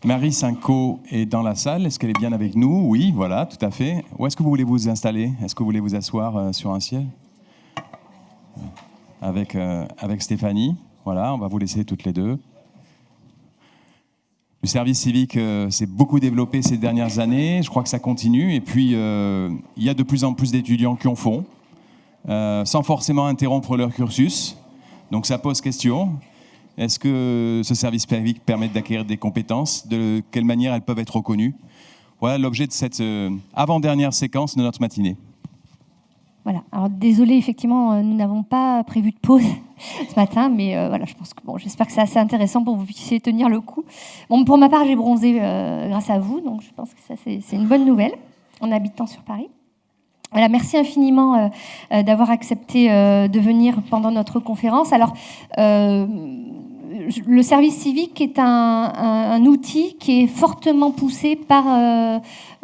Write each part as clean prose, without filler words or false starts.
Marie Cinco est dans la salle. Est-ce qu'elle est bien avec nous? Oui, voilà, tout à fait. Où est-ce que vous voulez vous installer? Est-ce que vous voulez vous asseoir sur un siège avec Stéphanie? Voilà, on va vous laisser toutes les deux. Le service civique s'est beaucoup développé ces dernières années. Je crois que ça continue. Et puis, il y a de plus en plus d'étudiants qui en font, sans forcément interrompre leur cursus. Donc ça pose question. Est-ce que ce service civique permet d'acquérir des compétences? De quelle manière elles peuvent être reconnues? Voilà l'objet de cette avant-dernière séquence de notre matinée. Voilà. Alors désolé, effectivement, nous n'avons pas prévu de pause ce matin, mais voilà, je pense que j'espère que c'est assez intéressant pour que vous puissiez tenir le coup. Bon, pour ma part, j'ai bronzé grâce à vous, donc je pense que ça c'est une bonne nouvelle en habitant sur Paris. Voilà, merci infiniment d'avoir accepté de venir pendant notre conférence. Alors, le service civique est un outil qui est fortement poussé par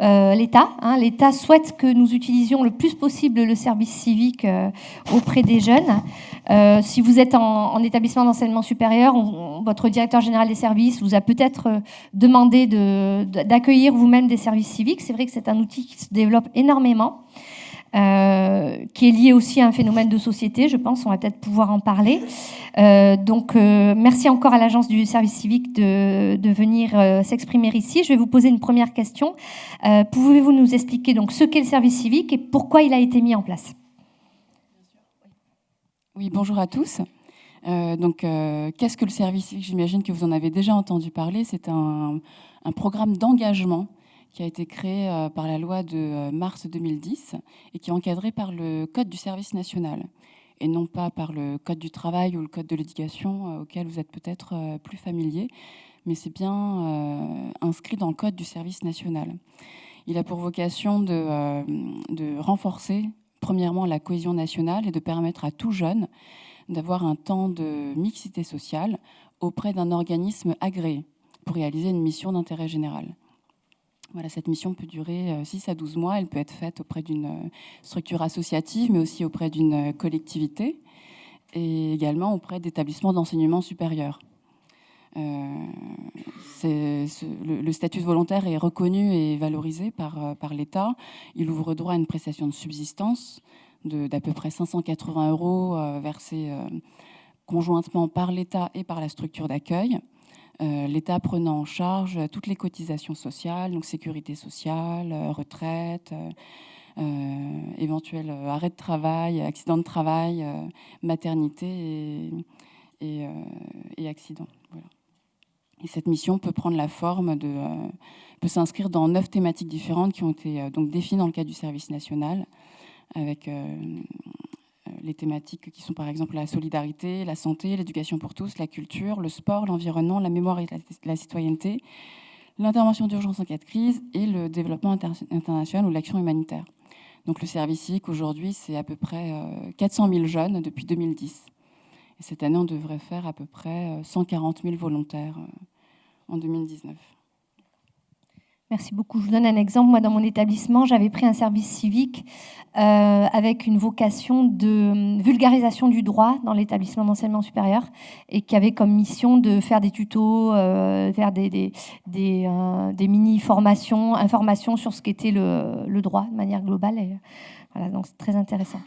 l'État. L'État souhaite que nous utilisions le plus possible le service civique auprès des jeunes. Si vous êtes en établissement d'enseignement supérieur, votre directeur général des services vous a peut-être demandé d'accueillir vous-même des services civiques. C'est vrai que c'est un outil qui se développe énormément. Qui est lié aussi à un phénomène de société, je pense, on va peut-être pouvoir en parler. Merci encore à l'Agence du service civique de venir s'exprimer ici. Je vais vous poser une première question. Pouvez-vous nous expliquer donc ce qu'est le service civique et pourquoi il a été mis en place? Oui, bonjour à tous. Qu'est-ce que le service civique? J'imagine que vous en avez déjà entendu parler. C'est un programme d'engagement qui a été créé par la loi de mars 2010 et qui est encadré par le Code du service national et non pas par le Code du travail ou le Code de l'éducation auquel vous êtes peut-être plus familier, mais c'est bien inscrit dans le Code du service national. Il a pour vocation de renforcer premièrement la cohésion nationale et de permettre à tout jeune d'avoir un temps de mixité sociale auprès d'un organisme agréé pour réaliser une mission d'intérêt général. Voilà, cette mission peut durer 6 à 12 mois. Elle peut être faite auprès d'une structure associative, mais aussi auprès d'une collectivité et également auprès d'établissements d'enseignement supérieur. Le statut de volontaire est reconnu et valorisé par l'État. Il ouvre droit à une prestation de subsistance d'à peu près 580 € versés conjointement par l'État et par la structure d'accueil. L'État prenant en charge toutes les cotisations sociales, donc sécurité sociale, retraite, éventuel arrêt de travail, accident de travail, maternité et accident. Voilà. Et cette mission peut prendre la forme peut s'inscrire dans 9 thématiques différentes qui ont été donc définies dans le cadre du service national, avec les thématiques qui sont par exemple la solidarité, la santé, l'éducation pour tous, la culture, le sport, l'environnement, la mémoire et la citoyenneté, l'intervention d'urgence en cas de crise et le développement international ou l'action humanitaire. Donc le service civique aujourd'hui, c'est à peu près 400 000 jeunes depuis 2010. Et cette année, on devrait faire à peu près 140 000 volontaires en 2019. Merci beaucoup. Je vous donne un exemple. Moi, dans mon établissement, j'avais pris un service civique avec une vocation de vulgarisation du droit dans l'établissement d'enseignement supérieur et qui avait comme mission de faire des tutos, faire des mini-formations, informations sur ce qu'était le droit de manière globale. Et, voilà, donc c'est très intéressant.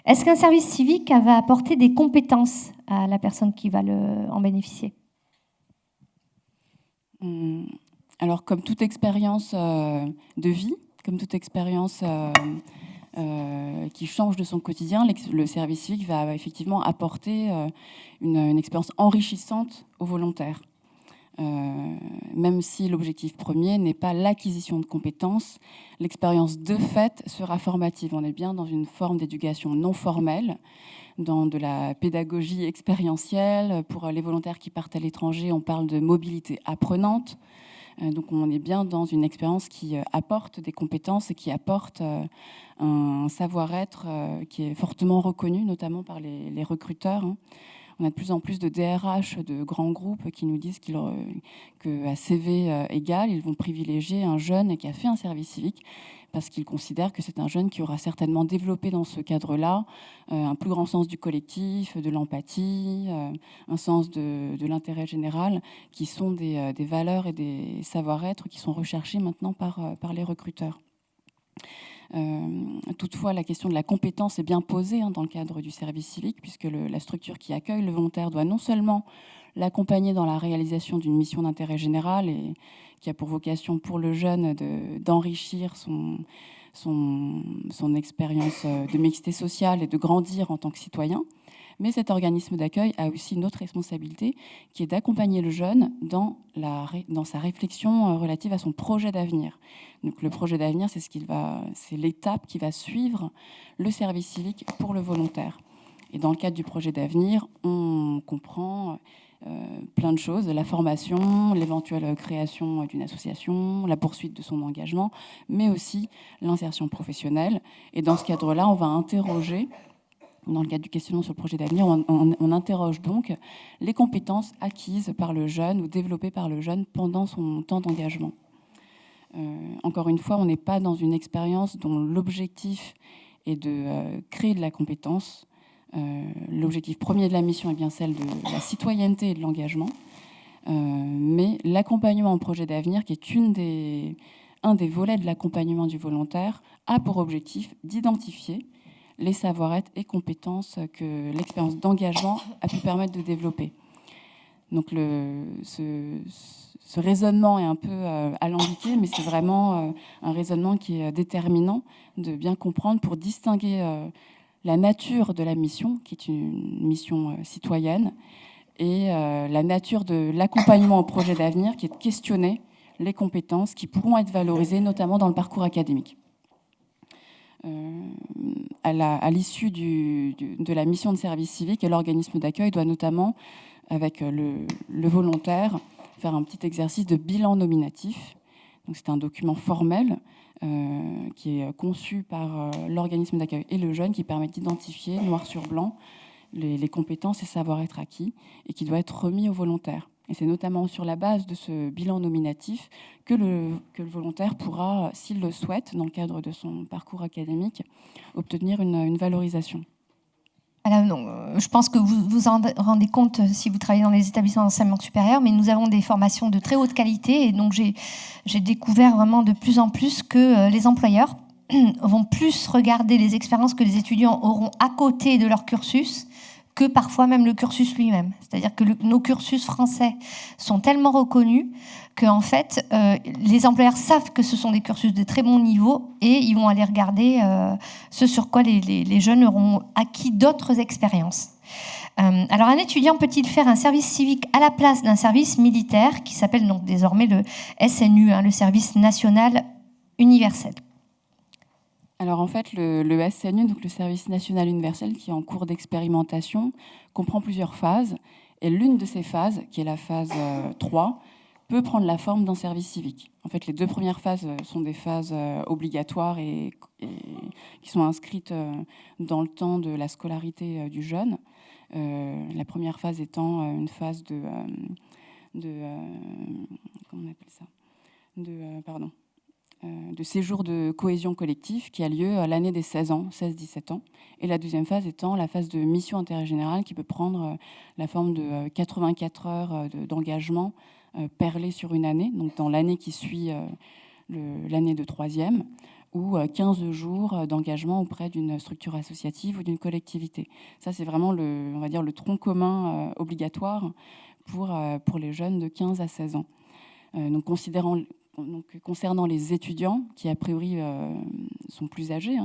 Est-ce qu'un service civique va apporter des compétences à la personne qui va en bénéficier? Alors, comme toute expérience de vie, comme toute expérience qui change de son quotidien, le service civique va effectivement apporter une expérience enrichissante aux volontaires. Même si l'objectif premier n'est pas l'acquisition de compétences, l'expérience de fait sera formative. On est bien dans une forme d'éducation non formelle, dans de la pédagogie expérientielle. Pour les volontaires qui partent à l'étranger, on parle de mobilité apprenante. Donc on est bien dans une expérience qui apporte des compétences et qui apporte un savoir-être qui est fortement reconnu, notamment par les recruteurs. On a de plus en plus de DRH de grands groupes qui nous disent qu'à CV égal, ils vont privilégier un jeune qui a fait un service civique parce qu'ils considèrent que c'est un jeune qui aura certainement développé dans ce cadre-là un plus grand sens du collectif, de l'empathie, un sens de l'intérêt général, qui sont des valeurs et des savoir-être qui sont recherchés maintenant par les recruteurs. Toutefois, la question de la compétence est bien posée dans le cadre du service civique, puisque la structure qui accueille le volontaire doit non seulement l'accompagner dans la réalisation d'une mission d'intérêt général et qui a pour vocation pour le jeune d'enrichir son expérience de mixité sociale et de grandir en tant que citoyen. Mais cet organisme d'accueil a aussi une autre responsabilité qui est d'accompagner le jeune dans sa réflexion relative à son projet d'avenir. Donc le projet d'avenir, c'est l'étape qui va suivre le service civique pour le volontaire. Et dans le cadre du projet d'avenir, on comprend plein de choses, la formation, l'éventuelle création d'une association, la poursuite de son engagement, mais aussi l'insertion professionnelle. Et dans ce cadre-là, on va interroger, dans le cadre du questionnement sur le projet d'avenir, on interroge donc les compétences acquises par le jeune ou développées par le jeune pendant son temps d'engagement. Encore une fois, on n'est pas dans une expérience dont l'objectif est de créer de la compétence. L'objectif premier de la mission est bien celle de la citoyenneté et de l'engagement, mais l'accompagnement au projet d'avenir, qui est un des volets de l'accompagnement du volontaire, a pour objectif d'identifier les savoir-être et compétences que l'expérience d'engagement a pu permettre de développer. Donc ce raisonnement est un peu alambiqué, mais c'est vraiment un raisonnement qui est déterminant de bien comprendre pour distinguer la nature de la mission, qui est une mission citoyenne, et la nature de l'accompagnement au projet d'avenir, qui est de questionner les compétences qui pourront être valorisées, notamment dans le parcours académique. À l'issue de la mission de service civique, l'organisme d'accueil doit notamment, avec le volontaire, faire un petit exercice de bilan nominatif. Donc, c'est un document formel qui est conçu par l'organisme d'accueil et le jeune, qui permet d'identifier, noir sur blanc, les compétences et savoir-être acquis, et qui doit être remis au volontaire. Et c'est notamment sur la base de ce bilan nominatif que le volontaire pourra, s'il le souhaite, dans le cadre de son parcours académique, obtenir une valorisation. Alors, non, je pense que vous vous en rendez compte si vous travaillez dans les établissements d'enseignement supérieur, mais nous avons des formations de très haute qualité, et donc j'ai découvert vraiment de plus en plus que les employeurs vont plus regarder les expériences que les étudiants auront à côté de leur cursus que parfois même le cursus lui-même. C'est-à-dire que nos cursus français sont tellement reconnus qu'en fait, les employeurs savent que ce sont des cursus de très bon niveau et ils vont aller regarder ce sur quoi les jeunes auront acquis d'autres expériences. Alors, un étudiant peut-il faire un service civique à la place d'un service militaire qui s'appelle donc désormais le SNU, le service national universel? Alors en fait, le SNU, donc le service national universel, qui est en cours d'expérimentation, comprend plusieurs phases. Et l'une de ces phases, qui est la phase 3, peut prendre la forme d'un service civique. En fait, les deux premières phases sont des phases obligatoires et qui sont inscrites dans le temps de la scolarité du jeune. La première phase étant une phase comment on appelle ça de séjour de cohésion collective qui a lieu à l'année des 16 ans, 16-17 ans. Et la deuxième phase étant la phase de mission d'intérêt général qui peut prendre la forme de 84 heures d'engagement perlé sur une année, donc dans l'année qui suit l'année de troisième, ou 15 jours d'engagement auprès d'une structure associative ou d'une collectivité. Ça, c'est vraiment on va dire le tronc commun obligatoire pour les jeunes de 15 à 16 ans. Donc, concernant les étudiants, qui a priori sont plus âgés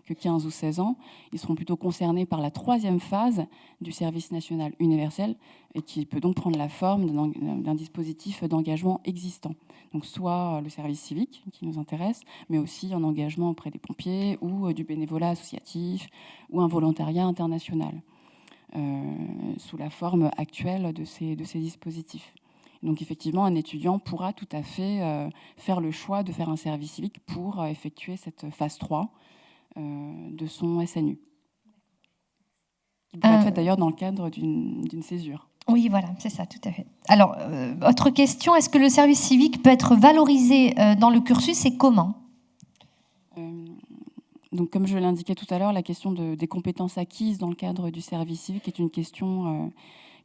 que 15 ou 16 ans, ils seront plutôt concernés par la troisième phase du service national universel et qui peut donc prendre la forme d'un dispositif d'engagement existant. Donc soit le service civique qui nous intéresse, mais aussi un engagement auprès des pompiers ou du bénévolat associatif ou un volontariat international, sous la forme actuelle de ces dispositifs. Donc effectivement, un étudiant pourra tout à fait faire le choix de faire un service civique pour effectuer cette phase 3 de son SNU. qui doit être faite d'ailleurs dans le cadre d'une césure. Oui, voilà, c'est ça, tout à fait. Alors, autre question, est-ce que le service civique peut être valorisé dans le cursus et comment ? Donc, comme je l'indiquais tout à l'heure, la question des compétences acquises dans le cadre du service civique est une question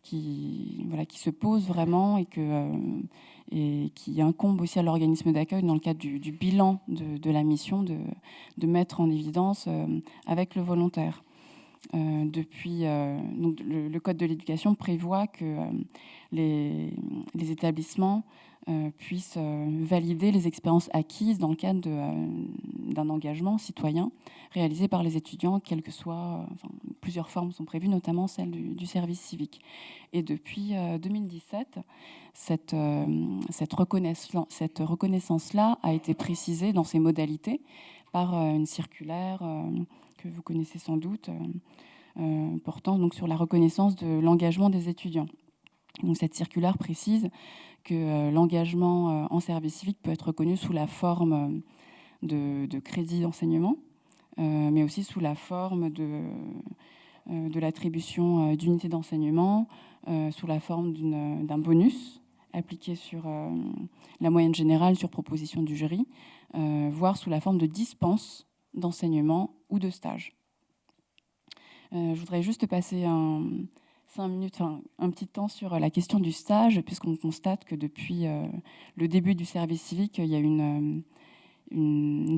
qui se pose vraiment et qui incombe aussi à l'organisme d'accueil dans le cadre du bilan de la mission de mettre en évidence avec le volontaire. Donc le Code de l'éducation prévoit que les établissements puissent valider les expériences acquises dans le cadre d'un engagement citoyen réalisé par les étudiants, quelles que soient, plusieurs formes sont prévues, notamment celle du service civique. Et depuis 2017, cette reconnaissance-là a été précisée dans ses modalités par une circulaire que vous connaissez sans doute, portant donc sur la reconnaissance de l'engagement des étudiants. Donc, cette circulaire précise que l'engagement en service civique peut être reconnu sous la forme de crédit d'enseignement, mais aussi sous la forme de l'attribution d'unités d'enseignement, sous la forme d'un bonus appliqué sur la moyenne générale sur proposition du jury, voire sous la forme de dispense d'enseignement ou de stage. Je voudrais juste passer 5 minutes, un petit temps sur la question du stage, puisqu'on constate que depuis le début du service civique, il y a une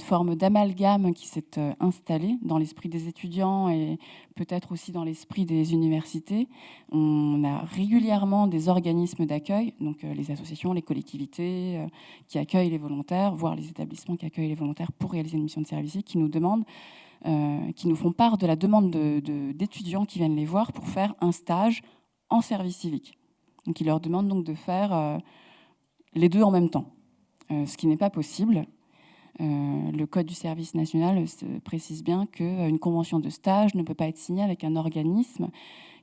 forme d'amalgame qui s'est installée dans l'esprit des étudiants et peut-être aussi dans l'esprit des universités. On a régulièrement des organismes d'accueil, donc les associations, les collectivités qui accueillent les volontaires, voire les établissements qui accueillent les volontaires pour réaliser une mission de service civique, qui nous demandent, qui nous font part de la demande d'étudiants qui viennent les voir pour faire un stage en service civique. Donc, ils leur demandent donc de faire les deux en même temps, ce qui n'est pas possible. Le Code du service national précise bien qu'une convention de stage ne peut pas être signée avec un organisme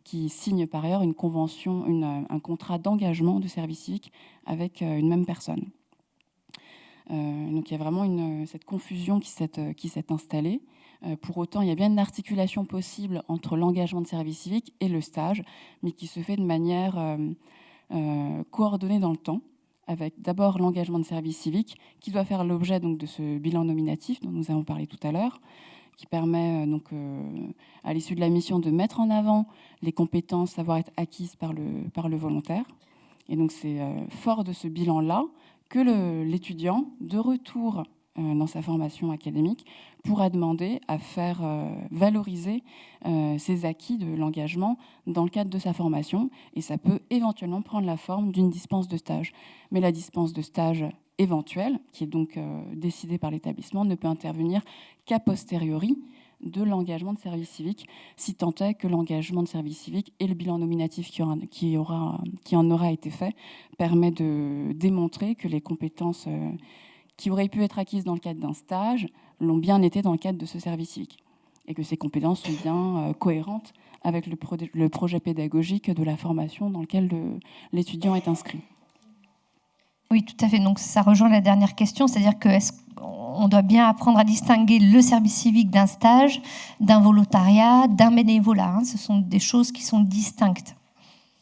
qui signe par ailleurs une convention, un contrat d'engagement de service civique avec une même personne. Donc il y a vraiment cette confusion qui s'est installée. Pour autant, il y a bien une articulation possible entre l'engagement de service civique et le stage, mais qui se fait de manière coordonnée dans le temps, avec d'abord l'engagement de service civique, qui doit faire l'objet donc de ce bilan nominatif dont nous avons parlé tout à l'heure, qui permet donc à l'issue de la mission de mettre en avant les compétences savoir être acquises par le volontaire. Et donc c'est fort de ce bilan-là que l'étudiant, de retour dans sa formation académique, pourra demander à faire valoriser ses acquis de l'engagement dans le cadre de sa formation. Et ça peut éventuellement prendre la forme d'une dispense de stage. Mais la dispense de stage éventuelle, qui est donc décidée par l'établissement, ne peut intervenir qu'a posteriori de l'engagement de service civique, si tant est que l'engagement de service civique et le bilan nominatif qui en aura été fait permet de démontrer que les compétences qui auraient pu être acquises dans le cadre d'un stage l'ont bien été dans le cadre de ce service civique, et que ces compétences sont bien cohérentes avec le projet pédagogique de la formation dans lequel l'étudiant est inscrit. Oui, tout à fait. Donc ça rejoint la dernière question, c'est-à-dire qu'on doit bien apprendre à distinguer le service civique d'un stage, d'un volontariat, d'un bénévolat. Ce sont des choses qui sont distinctes.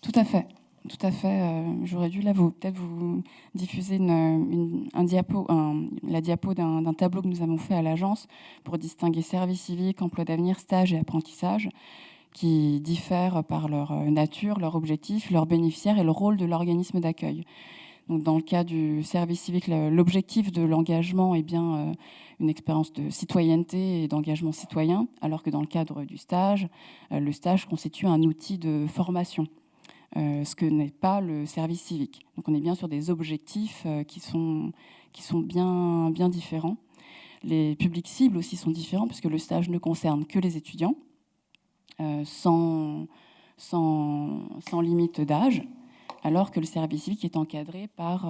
Tout à fait. Tout à fait. J'aurais dû peut-être vous diffuser la diapo d'un tableau que nous avons fait à l'agence pour distinguer service civique, emploi d'avenir, stage et apprentissage, qui diffèrent par leur nature, leur objectif, leurs bénéficiaires et le rôle de l'organisme d'accueil. Donc, dans le cas du service civique, l'objectif de l'engagement est bien une expérience de citoyenneté et d'engagement citoyen, alors que dans le cadre du stage, le stage constitue un outil de formation, ce que n'est pas le service civique. Donc on est bien sur des objectifs qui sont bien différents. Les publics cibles aussi sont différents, puisque le stage ne concerne que les étudiants, sans limite d'âge, alors que le service civique est encadré par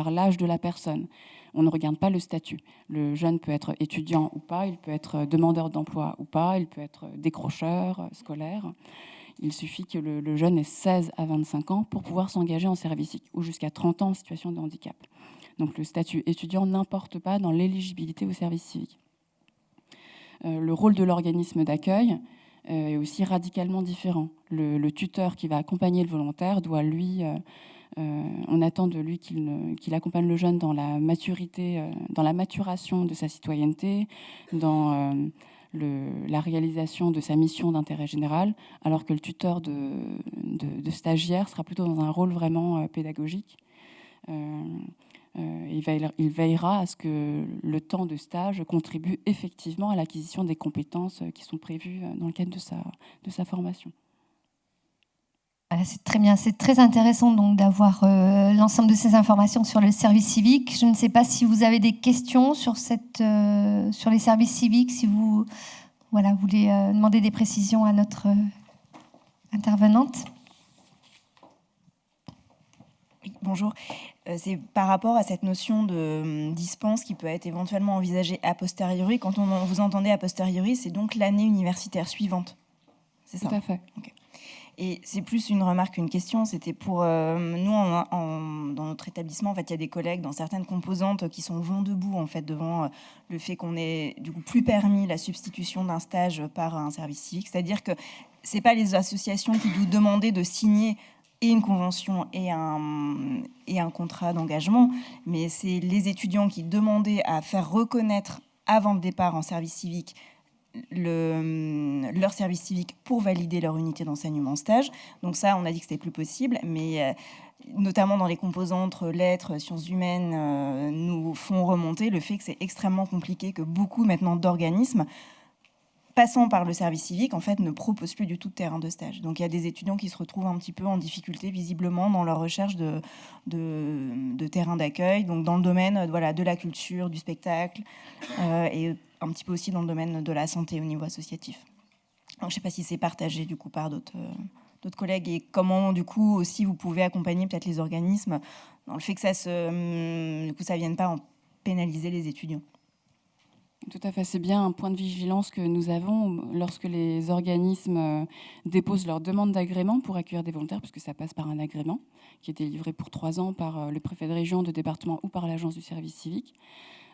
l'âge de la personne. On ne regarde pas le statut. Le jeune peut être étudiant ou pas, il peut être demandeur d'emploi ou pas, il peut être décrocheur scolaire. Il suffit que le jeune ait 16 à 25 ans pour pouvoir s'engager en service civique, ou jusqu'à 30 ans en situation de handicap. Donc le statut étudiant n'importe pas dans l'éligibilité au service civique. Le rôle de l'organisme d'accueil est aussi radicalement différent. Le tuteur qui va accompagner le volontaire doit, lui, on attend de lui qu'il accompagne le jeune dans la maturité, dans la maturation de sa citoyenneté, dans la réalisation de sa mission d'intérêt général, alors que le tuteur de stagiaire sera plutôt dans un rôle vraiment pédagogique. Il veillera à ce que le temps de stage contribue effectivement à l'acquisition des compétences qui sont prévues dans le cadre de sa formation. C'est très bien, c'est très intéressant donc d'avoir l'ensemble de ces informations sur le service civique. Je ne sais pas si vous avez des questions sur les services civiques, si vous voulez demander des précisions à notre intervenante. Oui, bonjour. C'est par rapport à cette notion de dispense qui peut être éventuellement envisagée a posteriori. Quand vous entendez a posteriori, c'est donc l'année universitaire suivante. C'est ça ? Tout à fait. Okay. Et c'est plus une remarque qu'une question. C'était pour nous, dans notre établissement, en fait, il y a des collègues dans certaines composantes qui sont vent debout en fait, devant le fait qu'on ait du coup plus permis la substitution d'un stage par un service civique. C'est-à-dire que ce n'est pas les associations qui nous demandaient de signer et une convention et un contrat d'engagement, mais c'est les étudiants qui demandaient à faire reconnaître avant le départ en service civique leur service civique pour valider leur unité d'enseignement stage. Donc ça, on a dit que c'était plus possible, mais notamment dans les composantes lettres, sciences humaines, nous font remonter le fait que c'est extrêmement compliqué, que beaucoup maintenant d'organismes passant par le service civique, en fait, ne proposent plus du tout de terrain de stage. Donc il y a des étudiants qui se retrouvent un petit peu en difficulté, visiblement, dans leur recherche de terrain d'accueil, donc dans le domaine de la culture, du spectacle, et un petit peu aussi dans le domaine de la santé au niveau associatif. Donc, je ne sais pas si c'est partagé du coup par d'autres collègues et comment du coup aussi vous pouvez accompagner peut-être les organismes dans le fait que ça vienne pas en pénaliser les étudiants. Tout à fait, c'est bien un point de vigilance que nous avons lorsque les organismes déposent leur demande d'agrément pour accueillir des volontaires, puisque ça passe par un agrément qui est délivré pour 3 ans par le préfet de région, de département ou par l'agence du service civique.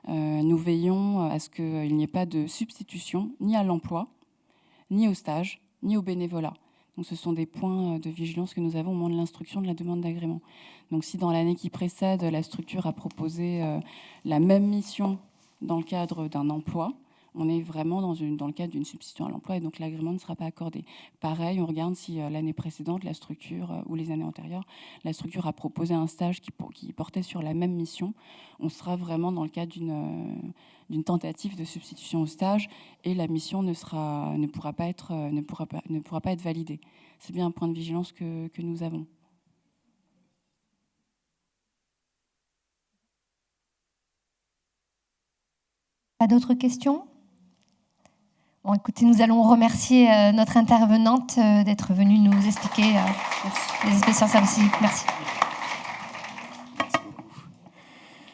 Nous veillons à ce qu'il n'y ait pas de substitution ni à l'emploi, ni au stage, ni au bénévolat. Donc ce sont des points de vigilance que nous avons au moment de l'instruction de la demande d'agrément. Donc si dans l'année qui précède, la structure a proposé la même mission dans le cadre d'un emploi, on est vraiment dans le cadre d'une substitution à l'emploi et donc l'agrément ne sera pas accordé. Pareil, on regarde si l'année précédente, la structure, ou les années antérieures, la structure a proposé un stage qui portait sur la même mission. On sera vraiment dans le cadre d'une tentative de substitution au stage et la mission ne pourra pas être validée. C'est bien un point de vigilance que nous avons. Pas d'autres questions ? Bon, écoutez, nous allons remercier notre intervenante d'être venue nous expliquer les aspects sur le service civique. Merci.